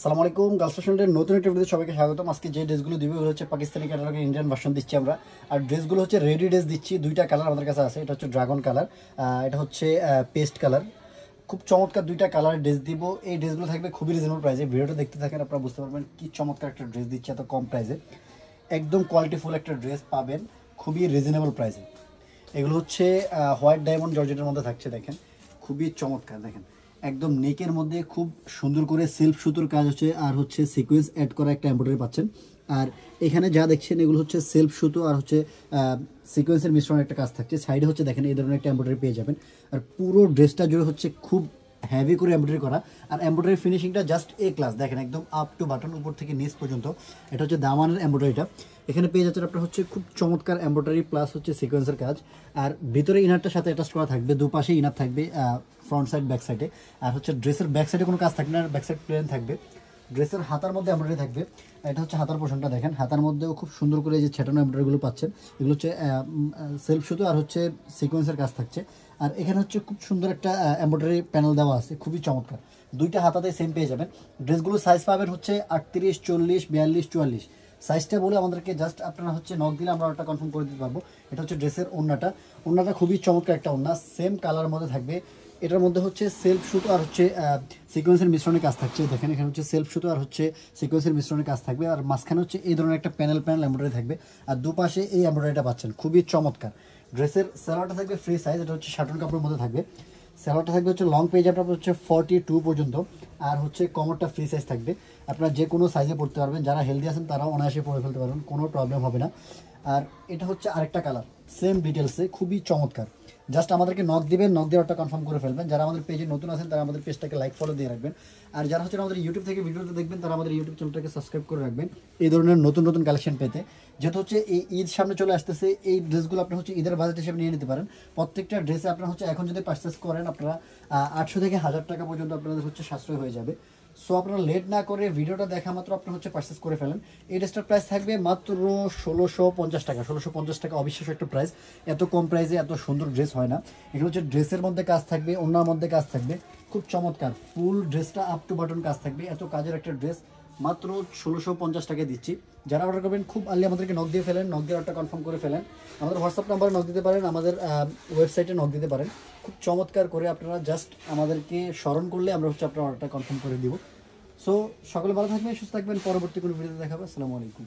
আসসালামু আলাইকুম। গার্লস ফ্যাশনের নতুন একটা ভিডিওতে সবাইকে স্বাগতম। আজকে যে ড্রেসগুলো দিব ওগুলো হচ্ছে পাকিস্তানি ক্যাটালগের ইন্ডিয়ান ভার্সন দিচ্ছি আমরা। আর ড্রেসগুলো হচ্ছে রেডি ড্রেস দিচ্ছি। দুইটা কালার আমাদের কাছে আছে, এটা হচ্ছে ড্রাগন কালার, এটা হচ্ছে পেস্ট কালার। খুব চমৎকার দুইটা কালারের ড্রেস দিব। এই ড্রেসগুলো থাকবে খুবই রিজনেবল প্রাইসে। ভিডিওটা দেখতে থাকেন, আপনারা বুঝতে পারবেন কি চমৎকার একটা ড্রেস দিচ্ছে এত কম প্রাইসে। একদম কোয়ালিটিফুল একটা ড্রেস পাবেন খুবই রিজনেবল প্রাইসে। এগুলো হচ্ছে হোয়াইট ডায়মন্ড জর্জেটের মধ্যে থাকছে, দেখেন খুবই চমৎকার। দেখেন একদম নেকের মধ্যে খুব সুন্দর করে সেলফ সুতোর কাজ হচ্ছে, আর হচ্ছে সিকোয়েন্স অ্যাড করা একটা এমব্রয়ডারি পাচ্ছেন। আর এখানে যা দেখছেন এগুলো হচ্ছে সেলফ সুতো আর হচ্ছে সিকোয়েন্সের মিশ্রণ একটা কাজ থাকছে। সাইডে হচ্ছে দেখেন এই ধরনের একটা এমব্রয়ডারি পেয়ে যাবেন। আর পুরো ড্রেসটা জুড়ে হচ্ছে খুব হেভি করে এমব্রয়ডারি করা, আর এমব্রয়ডারি ফিনিশিংটা জাস্ট এ ক্লাস। দেখেন একদম আপ টু বাটন উপর থেকে নিচ পর্যন্ত। এটা হচ্ছে দামানের এমব্রয়ডারিটা। এখানে পেয়ে যাচ্ছেন আপনার হচ্ছে খুব চমৎকার এমব্রয়ডারি প্লাস হচ্ছে সিকোয়েন্সের কাজ। আর ভিতরে ইনারটার সাথে অ্যাটাচ করা থাকবে, দুপাশে ইনার থাকবে ফ্রন্ট সাইড ব্যাক সাইডে। আর হচ্ছে ড্রেসের ব্যাক সাইডে কোনো কাজ থাকবে না, ব্যাক সাইড প্লেন থাকবে। ড্রেসের হাতার মধ্যে এমব্রয়ডারি থাকবে। এটা হচ্ছে হাতার পোর্শনটা, দেখেন হাতার মধ্যেও খুব সুন্দর করে যে ছেটানো এমব্রয়ডারিগুলো পাচ্ছেন, এগুলো হচ্ছে সেলফ সুতো আর হচ্ছে সিকোয়েন্সের কাজ থাকছে। আর এখানে হচ্ছে খুব সুন্দর একটা এমব্রয়ডারি প্যানেল দেওয়া আছে, খুবই চমৎকার। দুইটা হাতাতে সেম পেয়ে যাবেন। ড্রেসগুলো সাইজ পাবেন হচ্ছে 38, 40, 42, 44 সাইজটা বলে আমাদেরকে জাস্ট আপনারা হচ্ছে নক দিলে আমরা ওটা কনফার্ম করে দিতে পারবো। এটা হচ্ছে ড্রেসের ওড়নাটা খুবই চমৎকার একটা ওড়না, সেম কালার মধ্যে থাকবে। এটার মধ্যে হচ্ছে সেলফ সুতো আর হচ্ছে সিকোয়েন্সের মিশ্রণের কাজ থাকছে। দেখেন এখানে হচ্ছে সেলফ সুতো আর হচ্ছে সিকোয়েন্সের মিশ্রণের কাজ থাকবে। আর মাঝখানে হচ্ছে এই ধরনের একটা প্যানেল এমব্রয়ডারি থাকবে, আর দুপাশে এই এমব্রয়ডারিটা পাচ্ছেন, খুবই চমৎকার। ড্রেসের সালোয়ারটা থাকবে ফ্রি সাইজ, এটা হচ্ছে শাটন কাপড়ের মধ্যে থাকবে। সালোয়ারটা থাকবে হচ্ছে লং পেজ আপনার হচ্ছে 42 পর্যন্ত, আর হচ্ছে কমরটা ফ্রি সাইজ থাকবে। আপনারা যে কোনো সাইজে পড়তে পারবেন, যারা হেলদি আছেন তারাও অনায়াসে পরে ফেলতে পারবেন, কোনো প্রবলেম হবে না। আর এটা হচ্ছে আরেকটা কালার, সেম ডিটেলসে, খুবই চমৎকার। জাস্ট আমাদেরকে নক দিবেন, নক দিয়ে ওটা কনফার্ম করে ফেলবেন। যারা আমাদের পেজে নতুন আছেন তারা আমাদের পেজটাকে লাইক ফলো দিয়ে রাখবেন। আর যারা হচ্ছে আমাদের ইউটিউব থেকে ভিডিওটা দেখবেন তারা আমাদের ইউটিউব চ্যানেলটাকে সাবস্ক্রাইব করে রাখবেন এই ধরনের নতুন নতুন কালেকশন পেতে। যেহেতু হচ্ছে এই ঈদ সামনে চলে আসতেছে, এই ড্রেসগুলো আপনি হচ্ছে ঈদের বাজেট হিসেবে নিয়ে নিতে পারেন। প্রত্যেকটা ড্রেসে আপনার হচ্ছে এখন যদি পারচেস করেন আপনারা 800 থেকে 1000 টাকা পর্যন্ত আপনাদের হচ্ছে সাশ্রয় হয়ে যাবে। সো আপনারা লেট না করে ভিডিওটা দেখা মাত্র আপনার হচ্ছে পারচেস করে ফেলেন। এই ড্রেসটার প্রাইস থাকবে মাত্র 1650 টাকা। 1650 টাকা অবিশ্বাস্য একটা প্রাইস। এত কম প্রাইসে এত সুন্দর ড্রেস হয় না। এগুলো হচ্ছে ড্রেসের মধ্যে কাজ থাকবে, ওড়নার মধ্যে কাজ থাকবে, খুব চমৎকার। ফুল ড্রেসটা আপ টু বাটন কাজ থাকবে। এত কাজের একটা ড্রেস মাত্র 1650 টাকায় দিচ্ছি। যারা অর্ডার করবেন খুব আর্লি আমাদেরকে নক দিয়ে ফেলেন, নক দিয়ে অর্ডারটা কনফার্ম করে ফেলেন। আমাদের হোয়াটসঅ্যাপ নাম্বারে নক দিতে পারেন, আমাদের ওয়েবসাইটে নক দিতে পারেন। খুব চমৎকার করে আপনারা জাস্ট আমাদেরকে স্মরণ করলে আমরা হচ্ছে আপনার অর্ডারটা কনফার্ম করে দিব। সো সকলে ভালো থাকবেন, সুস্থ থাকবেন। পরবর্তী কোনো ভিডিওতে দেখাবো। আসসালামু আলাইকুম।